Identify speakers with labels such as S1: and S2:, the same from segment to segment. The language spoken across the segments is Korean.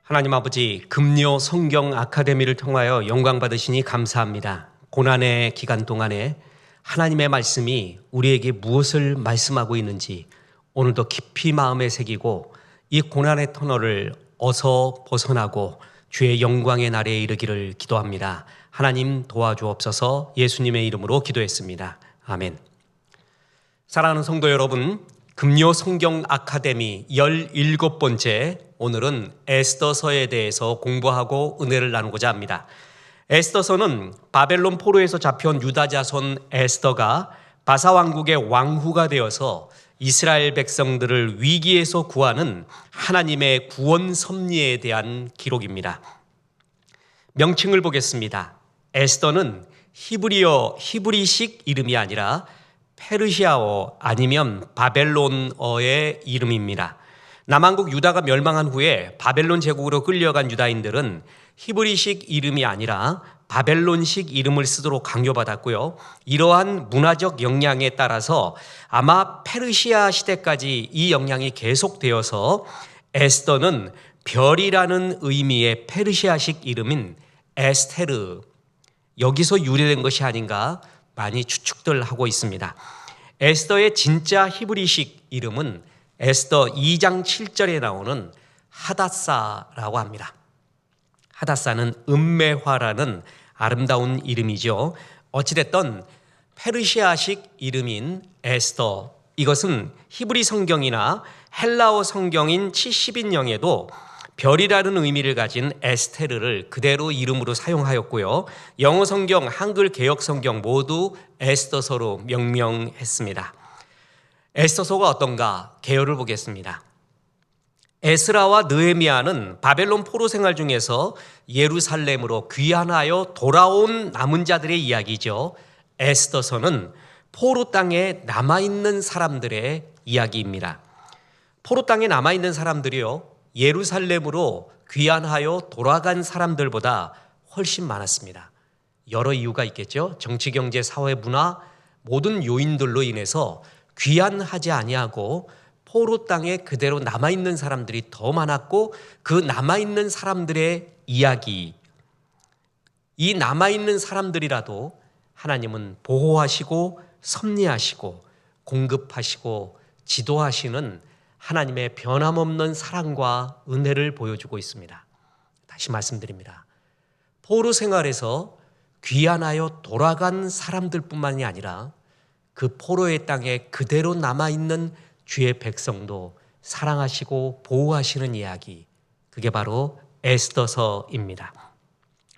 S1: 하나님 아버지, 금요 성경 아카데미를 통하여 영광 받으시니 감사합니다. 고난의 기간 동안에 하나님의 말씀이 우리에게 무엇을 말씀하고 있는지 오늘도 깊이 마음에 새기고 이 고난의 터널을 어서 벗어나고 주의 영광의 날에 이르기를 기도합니다. 하나님 도와주옵소서. 예수님의 이름으로 기도했습니다. 아멘. 사랑하는 성도 여러분, 금요 성경 아카데미 17번째, 오늘은 에스더서에 대해서 공부하고 은혜를 나누고자 합니다. 에스더서는 바벨론 포로에서 잡혀온 유다 자손 에스더가 바사 왕국의 왕후가 되어서 이스라엘 백성들을 위기에서 구하는 하나님의 구원 섭리에 대한 기록입니다. 명칭을 보겠습니다. 에스더는 히브리식 이름이 아니라 페르시아어 아니면 바벨론어의 이름입니다. 남왕국 유다가 멸망한 후에 바벨론 제국으로 끌려간 유다인들은 히브리식 이름이 아니라 바벨론식 이름을 쓰도록 강요받았고요. 이러한 문화적 영향에 따라서 아마 페르시아 시대까지 이 영향이 계속되어서 에스더는 별이라는 의미의 페르시아식 이름인 에스테르, 여기서 유래된 것이 아닌가 많이 추측들 하고 있습니다. 에스더의 진짜 히브리식 이름은 에스더 2장 7절에 나오는 하닷사라고 합니다. 하닷사는 음매화라는 아름다운 이름이죠. 어찌됐든 페르시아식 이름인 에스더, 이것은 히브리 성경이나 헬라어 성경인 70인명에도 별이라는 의미를 가진 에스테르를 그대로 이름으로 사용하였고요. 영어 성경, 한글 개역 성경 모두 에스더서로 명명했습니다. 에스더서가 어떤가 개요를 보겠습니다. 에스라와 느헤미야는 바벨론 포로 생활 중에서 예루살렘으로 귀환하여 돌아온 남은 자들의 이야기죠. 에스더서는 포로 땅에 남아있는 사람들의 이야기입니다. 포로 땅에 남아있는 사람들이요, 예루살렘으로 귀환하여 돌아간 사람들보다 훨씬 많았습니다. 여러 이유가 있겠죠. 정치, 경제, 사회, 문화 모든 요인들로 인해서 귀환하지 아니하고 포로 땅에 그대로 남아있는 사람들이 더 많았고, 그 남아있는 사람들의 이야기, 이 남아있는 사람들이라도 하나님은 보호하시고 섭리하시고 공급하시고 지도하시는 하나님의 변함없는 사랑과 은혜를 보여주고 있습니다. 다시 말씀드립니다. 포로 생활에서 귀환하여 돌아간 사람들뿐만이 아니라 그 포로의 땅에 그대로 남아있는 주의 백성도 사랑하시고 보호하시는 이야기, 그게 바로 에스더서입니다.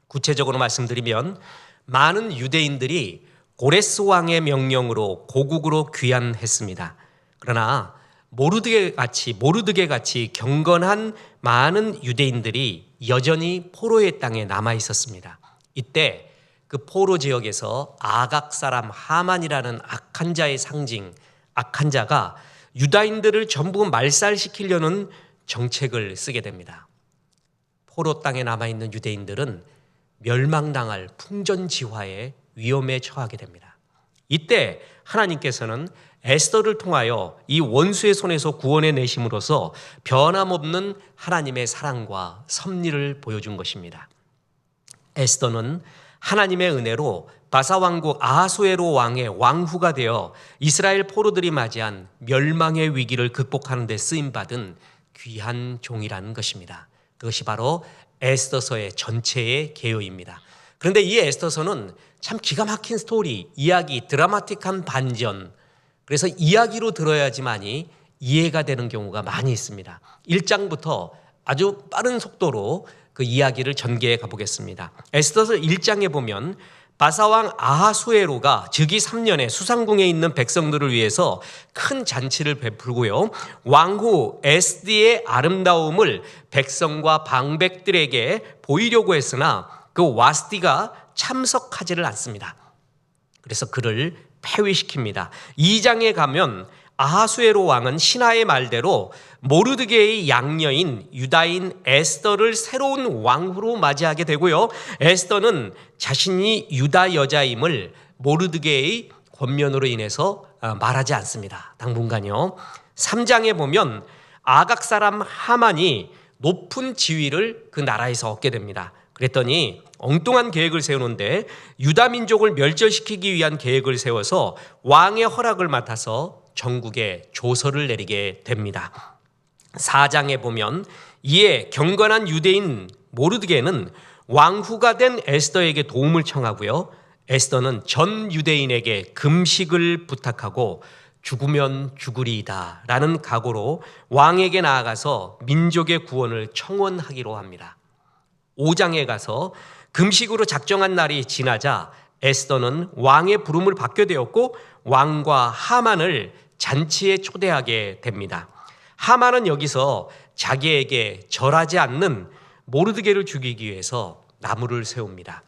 S1: 구체적으로 말씀드리면 많은 유대인들이 고레스 왕의 명령으로 고국으로 귀환했습니다. 그러나 모르드게 같이 경건한 많은 유대인들이 여전히 포로의 땅에 남아 있었습니다. 이때 그 포로 지역에서 아각 사람 하만이라는 악한 자의 상징, 악한 자가 유다인들을 전부 말살시키려는 정책을 쓰게 됩니다. 포로 땅에 남아있는 유대인들은 멸망당할 풍전지화의 위험에 처하게 됩니다. 이때 하나님께서는 에스더를 통하여 이 원수의 손에서 구원해 내심으로써 변함없는 하나님의 사랑과 섭리를 보여준 것입니다. 에스더는 하나님의 은혜로 바사 왕국 아하수에로 왕의 왕후가 되어 이스라엘 포로들이 맞이한 멸망의 위기를 극복하는 데 쓰임받은 귀한 종이라는 것입니다. 그것이 바로 에스더서의 전체의 개요입니다. 그런데 이 에스더서는 참 기가 막힌 스토리, 이야기, 드라마틱한 반전, 그래서 이야기로 들어야지만이 이해가 되는 경우가 많이 있습니다. 1장부터 아주 빠른 속도로 그 이야기를 전개해 가보겠습니다. 에스더서 1장에 보면 바사왕 아하수에로가 즉위 3년에 수상궁에 있는 백성들을 위해서 큰 잔치를 베풀고요, 왕후 에스디의 아름다움을 백성과 방백들에게 보이려고 했으나 그 와스디가 참석하지를 않습니다. 그래서 그를 폐위시킵니다. 2장에 가면 아하수에로 왕은 신하의 말대로 모르드게의 양녀인 유다인 에스더를 새로운 왕후로 맞이하게 되고요, 에스더는 자신이 유다 여자임을 모르드게의 권면으로 인해서 말하지 않습니다. 당분간요. 3장에 보면 아각 사람 하만이 높은 지위를 그 나라에서 얻게 됩니다. 그랬더니 엉뚱한 계획을 세우는데 유다 민족을 멸절시키기 위한 계획을 세워서 왕의 허락을 맡아서 전국에 조서를 내리게 됩니다. 4장에 보면 이에 경건한 유대인 모르드게는 왕후가 된 에스더에게 도움을 청하고요. 에스더는 전 유대인에게 금식을 부탁하고 죽으면 죽으리이다 라는 각오로 왕에게 나아가서 민족의 구원을 청원하기로 합니다. 5장에 가서 금식으로 작정한 날이 지나자 에스더는 왕의 부름을 받게 되었고 왕과 하만을 잔치에 초대하게 됩니다. 하만은 여기서 자기에게 절하지 않는 모르드게를 죽이기 위해서 나무를 세웁니다.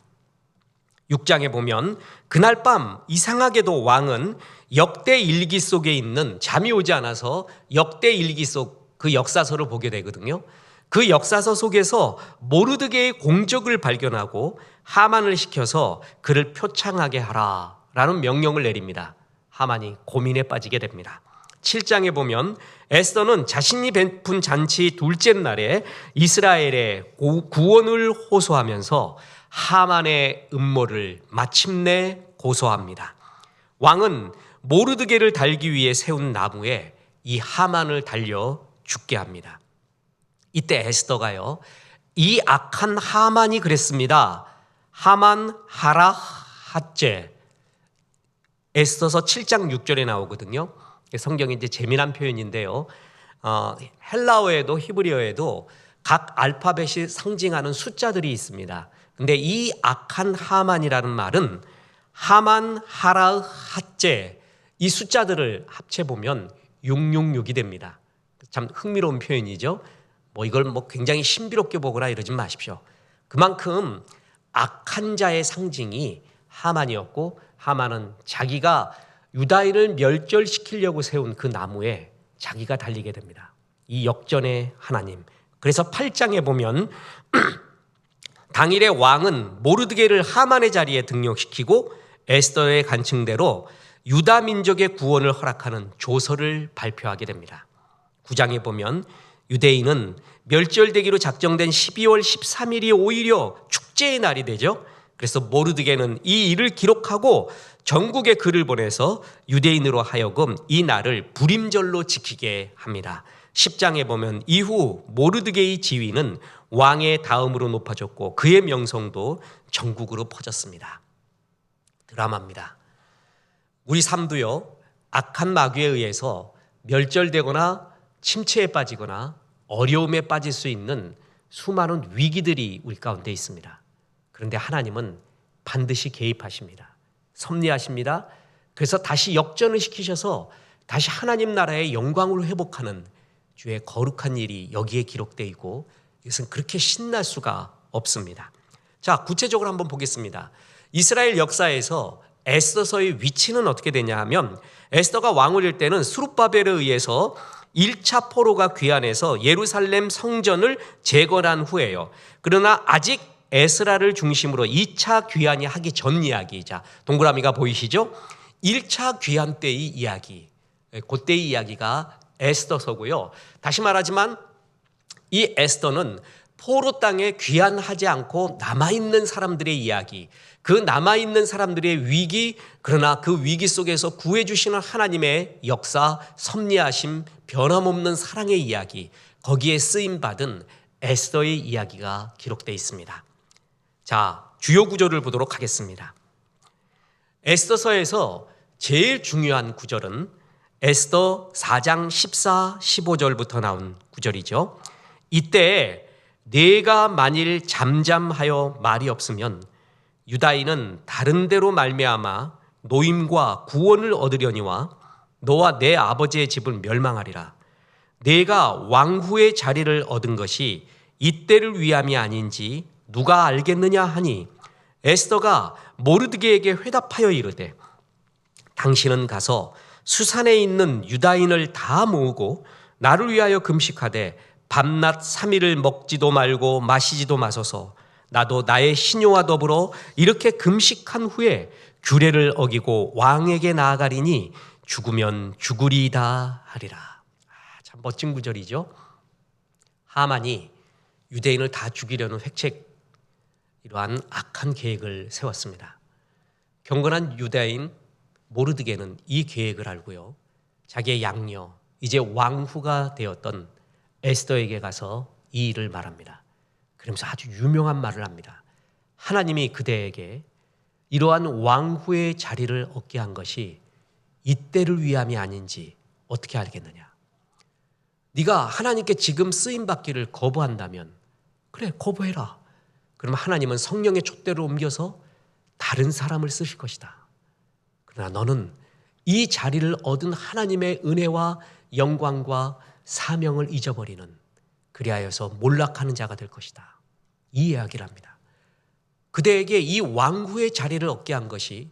S1: 6장에 보면 그날 밤 이상하게도 왕은 역대 일기 속에 있는 잠이 오지 않아서 역대 일기 속 그 역사서를 보게 되거든요. 그 역사서 속에서 모르드게의 공적을 발견하고 하만을 시켜서 그를 표창하게 하라라는 명령을 내립니다. 하만이 고민에 빠지게 됩니다. 7장에 보면 에스더는 자신이 베푼 잔치 둘째 날에 이스라엘의 구원을 호소하면서 하만의 음모를 마침내 고소합니다. 왕은 모르드게를 달기 위해 세운 나무에 이 하만을 달려 죽게 합니다. 이때 에스더가요, 이 악한 하만이 그랬습니다. 하만 하라 핫제. 에스더서 7장 6절에 나오거든요. 성경이 이제 재미난 표현인데요. 헬라어에도 히브리어에도 각 알파벳이 상징하는 숫자들이 있습니다. 근데 이 악한 하만이라는 말은 하만 하라 핫제, 이 숫자들을 합쳐보면 666이 됩니다. 참 흥미로운 표현이죠. 이걸 굉장히 신비롭게 보거나 이러지 마십시오. 그만큼 악한 자의 상징이 하만이었고, 하만은 자기가 유다인을 멸절시키려고 세운 그 나무에 자기가 달리게 됩니다. 이 역전의 하나님. 그래서 8장에 보면 당일에 왕은 모르드게를 하만의 자리에 등록시키고 에스더의 간청대로 유다 민족의 구원을 허락하는 조서를 발표하게 됩니다. 9장에 보면 유대인은 멸절되기로 작정된 12월 13일이 오히려 축제의 날이 되죠. 그래서 모르드게는 이 일을 기록하고 전국에 글을 보내서 유대인으로 하여금 이 날을 불임절로 지키게 합니다. 10장에 보면 이후 모르드게의 지위는 왕의 다음으로 높아졌고 그의 명성도 전국으로 퍼졌습니다. 드라마입니다. 우리 삶도요, 악한 마귀에 의해서 멸절되거나 침체에 빠지거나 어려움에 빠질 수 있는 수많은 위기들이 우리 가운데 있습니다. 그런데 하나님은 반드시 개입하십니다. 섭리하십니다. 그래서 다시 역전을 시키셔서 다시 하나님 나라의 영광을 회복하는 주의 거룩한 일이 여기에 기록되어 있고, 이것은 그렇게 신날 수가 없습니다. 자, 구체적으로 한번 보겠습니다. 이스라엘 역사에서 에스더서의 위치는 어떻게 되냐 하면, 에스더가 왕을 일 때는 스룹바벨에 의해서 1차 포로가 귀환해서 예루살렘 성전을 재건한 후에요. 그러나 아직 에스라를 중심으로 2차 귀환이 하기 전 이야기이자, 동그라미가 보이시죠? 1차 귀환 때의 이야기, 그때의 이야기가 에스더서고요. 다시 말하지만 이 에스더는 포로 땅에 귀환하지 않고 남아있는 사람들의 이야기, 그 남아있는 사람들의 위기, 그러나 그 위기 속에서 구해주시는 하나님의 역사, 섭리하심, 변함없는 사랑의 이야기, 거기에 쓰임받은 에스더의 이야기가 기록되어 있습니다. 자, 주요 구절을 보도록 하겠습니다. 에스더서에서 제일 중요한 구절은 에스더 4장 14, 15절부터 나온 구절이죠. 이때 내가 만일 잠잠하여 말이 없으면 유다인은 다른 데로 말미암아 노임과 구원을 얻으려니와 너와 내 아버지의 집을 멸망하리라. 내가 왕후의 자리를 얻은 것이 이때를 위함이 아닌지 누가 알겠느냐 하니, 에스더가 모르드게에게 회답하여 이르되, 당신은 가서 수산에 있는 유다인을 다 모으고 나를 위하여 금식하되 밤낮 3일을 먹지도 말고 마시지도 마소서. 나도 나의 시녀와 더불어 이렇게 금식한 후에 규례를 어기고 왕에게 나아가리니 죽으면 죽으리이다 하리라. 참 멋진 구절이죠. 하만이 유대인을 다 죽이려는 획책, 이러한 악한 계획을 세웠습니다. 경건한 유대인 모르드게는 이 계획을 알고요, 자기의 양녀, 이제 왕후가 되었던 에스더에게 가서 이 일을 말합니다. 그러면서 아주 유명한 말을 합니다. 하나님이 그대에게 이러한 왕후의 자리를 얻게 한 것이 이때를 위함이 아닌지 어떻게 알겠느냐. 네가 하나님께 지금 쓰임받기를 거부한다면 그래, 거부해라. 그러면 하나님은 성령의 촛대로 옮겨서 다른 사람을 쓰실 것이다. 그러나 너는 이 자리를 얻은 하나님의 은혜와 영광과 사명을 잊어버리는, 그리하여서 몰락하는 자가 될 것이다. 이 이야기를 합니다. 그대에게 이 왕후의 자리를 얻게 한 것이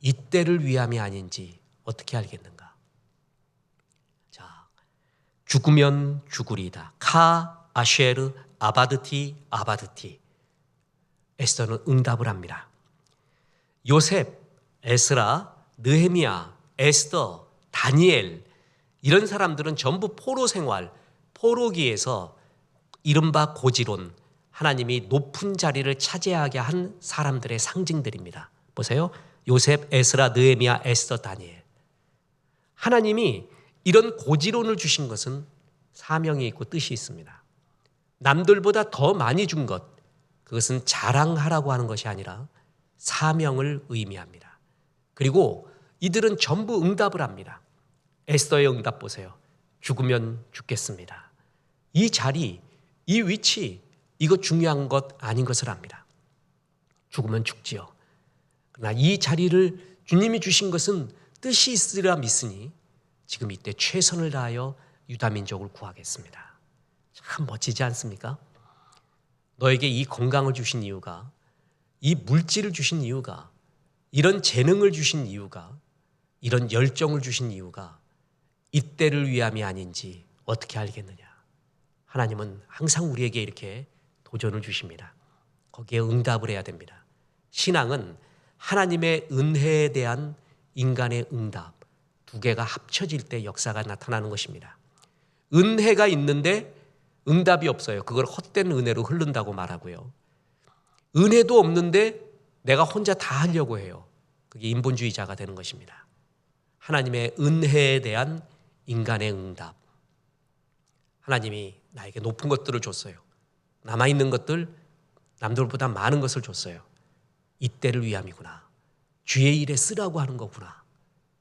S1: 이때를 위함이 아닌지 어떻게 알겠는가. 자, 죽으면 죽으리이다. 카 아쉐르 아바드티 아바드티. 에스더는 응답을 합니다. 요셉, 에스라, 느헤미야, 에스더, 다니엘, 이런 사람들은 전부 포로 생활, 포로기에서 이른바 고지론, 하나님이 높은 자리를 차지하게 한 사람들의 상징들입니다. 보세요. 요셉, 에스라, 느헤미야, 에스더, 다니엘. 하나님이 이런 고지론을 주신 것은 사명이 있고 뜻이 있습니다. 남들보다 더 많이 준 것, 그것은 자랑하라고 하는 것이 아니라 사명을 의미합니다. 그리고 이들은 전부 응답을 합니다. 에스더의 응답 보세요. 죽으면 죽겠습니다. 이 자리, 이 위치, 이거 중요한 것 아닌 것을 압니다. 죽으면 죽지요. 그러나 이 자리를 주님이 주신 것은 뜻이 있으리라 믿으니 지금 이때 최선을 다하여 유다민족을 구하겠습니다. 참 멋지지 않습니까? 너에게 이 건강을 주신 이유가, 이 물질을 주신 이유가, 이런 재능을 주신 이유가, 이런 열정을 주신 이유가 이때를 위함이 아닌지 어떻게 알겠느냐. 하나님은 항상 우리에게 이렇게 도전을 주십니다. 거기에 응답을 해야 됩니다. 신앙은 하나님의 은혜에 대한 인간의 응답, 두 개가 합쳐질 때 역사가 나타나는 것입니다. 은혜가 있는데 응답이 없어요. 그걸 헛된 은혜로 흐른다고 말하고요. 은혜도 없는데 내가 혼자 다 하려고 해요. 그게 인본주의자가 되는 것입니다. 하나님의 은혜에 대한 인간의 응답. 하나님이 나에게 높은 것들을 줬어요. 남아있는 것들, 남들보다 많은 것을 줬어요. 이때를 위함이구나. 주의 일에 쓰라고 하는 거구나.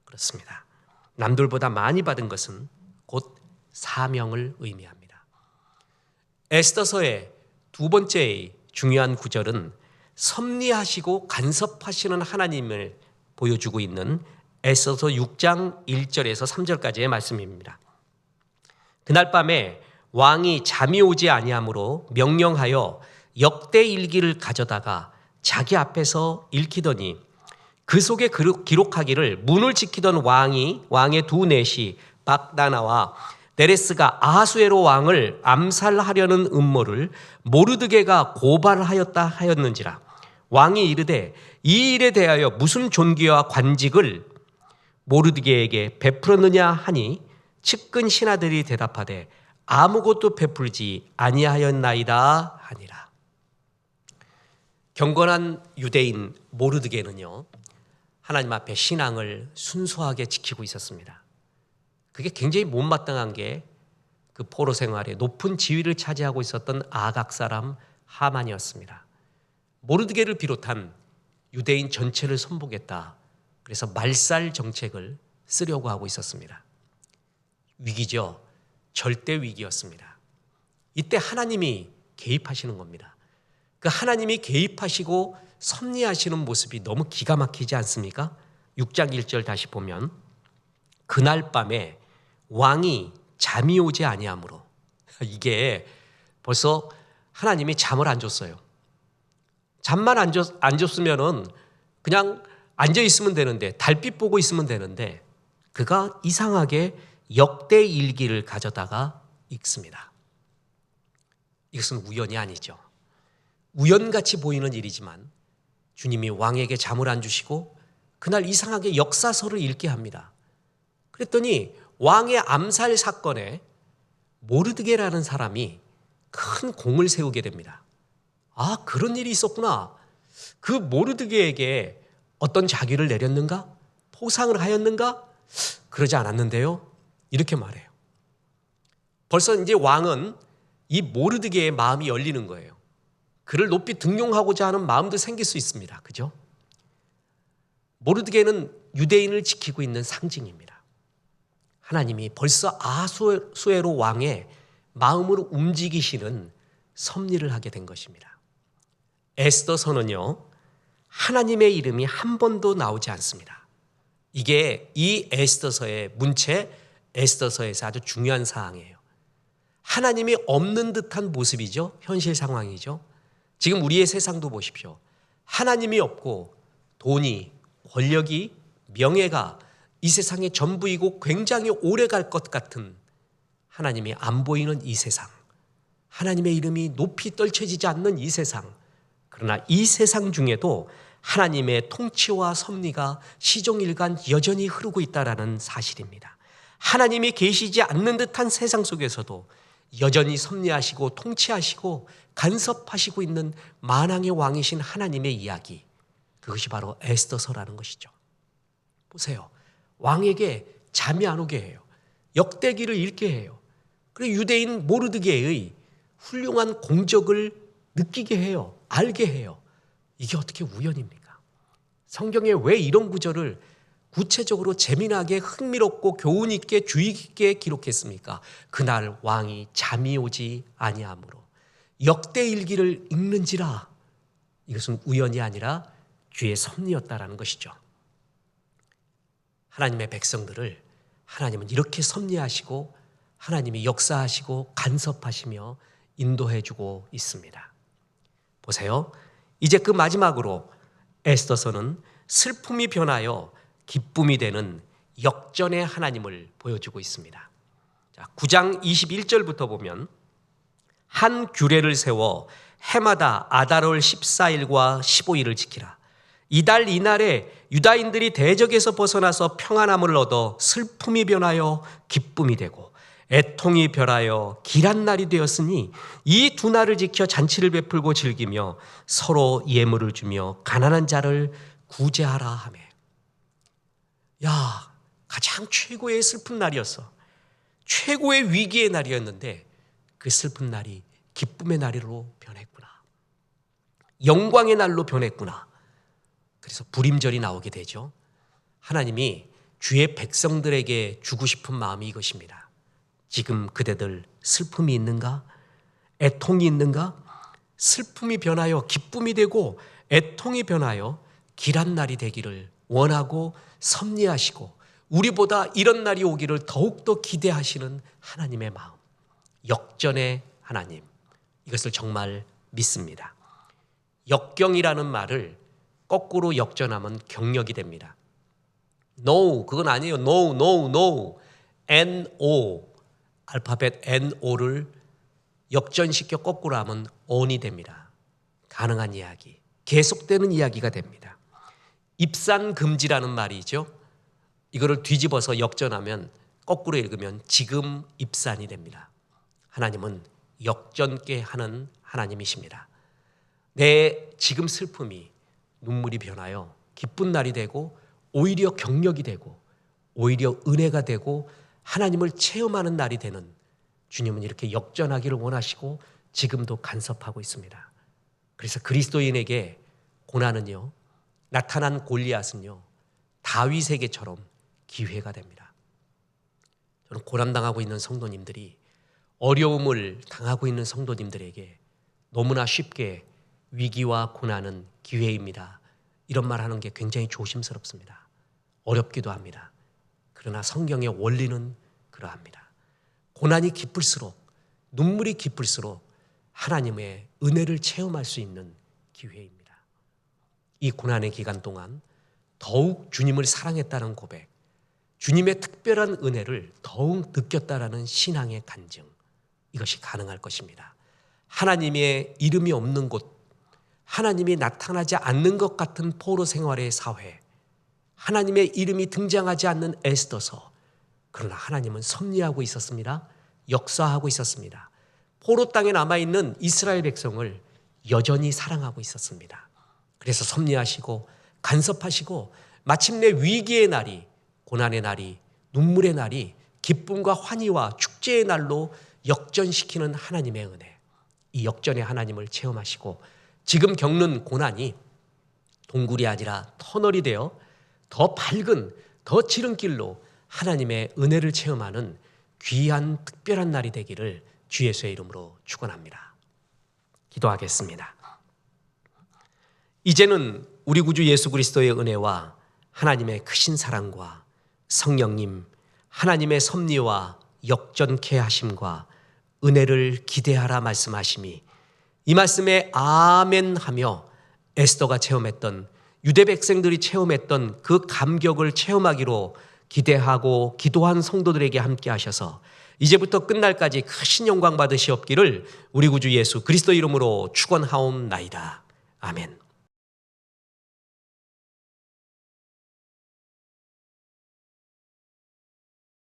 S1: 그렇습니다. 남들보다 많이 받은 것은 곧 사명을 의미합니다. 에스더서의 두 번째 중요한 구절은 섭리하시고 간섭하시는 하나님을 보여주고 있는 에스더서 6장 1절에서 3절까지의 말씀입니다. 그날 밤에 왕이 잠이 오지 아니하므로 명령하여 역대 일기를 가져다가 자기 앞에서 읽히더니 그 속에 기록하기를 문을 지키던 왕의 두 내시 박다나와 데레스가 아하수에로 왕을 암살하려는 음모를 모르드게가 고발하였다 하였는지라. 왕이 이르되 이 일에 대하여 무슨 존귀와 관직을 모르드게에게 베풀었느냐 하니 측근 신하들이 대답하되 아무것도 베풀지 아니하였나이다 하니라. 경건한 유대인 모르드게는요, 하나님 앞에 신앙을 순수하게 지키고 있었습니다. 그게 굉장히 못마땅한 게 그 포로 생활에 높은 지위를 차지하고 있었던 아각 사람 하만이었습니다. 모르드게를 비롯한 유대인 전체를 손보겠다. 그래서 말살 정책을 쓰려고 하고 있었습니다. 위기죠. 절대 위기였습니다. 이때 하나님이 개입하시는 겁니다. 그 하나님이 개입하시고 섭리하시는 모습이 너무 기가 막히지 않습니까? 6장 1절 다시 보면 그날 밤에 왕이 잠이 오지 아니하므로, 이게 벌써 하나님이 잠을 안 줬어요. 잠만 안 줬으면은 그냥 앉아 있으면 되는데, 달빛 보고 있으면 되는데, 그가 이상하게 역대 일기를 가져다가 읽습니다. 이것은 우연이 아니죠. 우연같이 보이는 일이지만 주님이 왕에게 잠을 안 주시고 그날 이상하게 역사서를 읽게 합니다. 그랬더니 왕의 암살 사건에 모르드게라는 사람이 큰 공을 세우게 됩니다. 아, 그런 일이 있었구나. 그 모르드게에게 어떤 자기를 내렸는가? 포상을 하였는가? 그러지 않았는데요. 이렇게 말해요. 벌써 이제 왕은 이 모르드게의 마음이 열리는 거예요. 그를 높이 등용하고자 하는 마음도 생길 수 있습니다. 그죠? 모르드게는 유대인을 지키고 있는 상징입니다. 하나님이 벌써 아수에로 왕의 마음을 움직이시는 섭리를 하게 된 것입니다. 에스더서는요, 하나님의 이름이 한 번도 나오지 않습니다. 이게 이 에스더서의 문체 에스더서에서 아주 중요한 사항이에요. 하나님이 없는 듯한 모습이죠. 현실 상황이죠. 지금 우리의 세상도 보십시오. 하나님이 없고 돈이, 권력이, 명예가 이 세상의 전부이고 굉장히 오래 갈 것 같은 하나님이 안 보이는 이 세상, 하나님의 이름이 높이 떨쳐지지 않는 이 세상, 그러나 이 세상 중에도 하나님의 통치와 섭리가 시종일관 여전히 흐르고 있다는 사실입니다. 하나님이 계시지 않는 듯한 세상 속에서도 여전히 섭리하시고 통치하시고 간섭하시고 있는 만왕의 왕이신 하나님의 이야기, 그것이 바로 에스더서라는 것이죠. 보세요. 왕에게 잠이 안 오게 해요. 역대기를 읽게 해요. 그리고 유대인 모르드게의 훌륭한 공적을 느끼게 해요. 알게 해요. 이게 어떻게 우연입니까? 성경에 왜 이런 구절을 구체적으로 재미나게 흥미롭고 교훈 있게 주의 깊게 기록했습니까? 그날 왕이 잠이 오지 아니하므로 역대일기를 읽는지라. 이것은 우연이 아니라 주의 섭리였다라는 것이죠. 하나님의 백성들을 하나님은 이렇게 섭리하시고 하나님이 역사하시고 간섭하시며 인도해주고 있습니다. 보세요. 이제 그 마지막으로 에스더서는 슬픔이 변하여 기쁨이 되는 역전의 하나님을 보여주고 있습니다. 자, 9장 21절부터 보면 한 규례를 세워 해마다 아달월 14일과 15일을 지키라. 이달 이날에 유다인들이 대적에서 벗어나서 평안함을 얻어 슬픔이 변하여 기쁨이 되고 애통이 변하여 길한 날이 되었으니 이 두 날을 지켜 잔치를 베풀고 즐기며 서로 예물을 주며 가난한 자를 구제하라 하며. 야, 가장 최고의 슬픈 날이었어. 최고의 위기의 날이었는데 그 슬픈 날이 기쁨의 날로 변했구나. 영광의 날로 변했구나. 그래서 불임절이 나오게 되죠. 하나님이 주의 백성들에게 주고 싶은 마음이 이것입니다. 지금 그대들 슬픔이 있는가? 애통이 있는가? 슬픔이 변하여 기쁨이 되고 애통이 변하여 길한 날이 되기를 원하고 섭리하시고 우리보다 이런 날이 오기를 더욱더 기대하시는 하나님의 마음, 역전의 하나님, 이것을 정말 믿습니다. 역경이라는 말을 거꾸로 역전하면 경력이 됩니다. No, 그건 아니에요. No, no, no. N-O, 알파벳 N-O를 역전시켜 거꾸로 하면 on이 됩니다. 가능한 이야기, 계속되는 이야기가 됩니다. 입산금지라는 말이죠. 이거를 뒤집어서 역전하면 거꾸로 읽으면 지금 입산이 됩니다. 하나님은 역전케 하는 하나님이십니다. 내 지금 슬픔이 눈물이 변하여 기쁜 날이 되고 오히려 경력이 되고 오히려 은혜가 되고 하나님을 체험하는 날이 되는 주님은 이렇게 역전하기를 원하시고 지금도 간섭하고 있습니다. 그래서 그리스도인에게 고난은요, 나타난 골리앗은요, 다윗에게처럼 기회가 됩니다. 저는 고난당하고 있는 성도님들이 어려움을 당하고 있는 성도님들에게 너무나 쉽게 위기와 고난은 기회입니다, 이런 말 하는 게 굉장히 조심스럽습니다. 어렵기도 합니다. 그러나 성경의 원리는 그러합니다. 고난이 깊을수록, 눈물이 깊을수록 하나님의 은혜를 체험할 수 있는 기회입니다. 이 고난의 기간 동안 더욱 주님을 사랑했다는 고백, 주님의 특별한 은혜를 더욱 느꼈다라는 신앙의 간증, 이것이 가능할 것입니다. 하나님의 이름이 없는 곳, 하나님이 나타나지 않는 것 같은 포로 생활의 사회, 하나님의 이름이 등장하지 않는 에스더서, 그러나 하나님은 섭리하고 있었습니다. 역사하고 있었습니다. 포로 땅에 남아있는 이스라엘 백성을 여전히 사랑하고 있었습니다. 그래서 섭리하시고 간섭하시고 마침내 위기의 날이, 고난의 날이, 눈물의 날이 기쁨과 환희와 축제의 날로 역전시키는 하나님의 은혜, 이 역전의 하나님을 체험하시고 지금 겪는 고난이 동굴이 아니라 터널이 되어 더 밝은, 더 지름길로 하나님의 은혜를 체험하는 귀한 특별한 날이 되기를 주 예수의 이름으로 축원합니다. 기도하겠습니다. 이제는 우리 구주 예수 그리스도의 은혜와 하나님의 크신 사랑과 성령님, 하나님의 섭리와 역전케 하심과 은혜를 기대하라 말씀하심이 이 말씀에 아멘 하며 에스더가 체험했던, 유대 백성들이 체험했던 그 감격을 체험하기로 기대하고 기도한 성도들에게 함께 하셔서 이제부터 끝날까지 크신 영광 받으시옵기를 우리 구주 예수 그리스도 이름으로 축원하옵나이다. 아멘.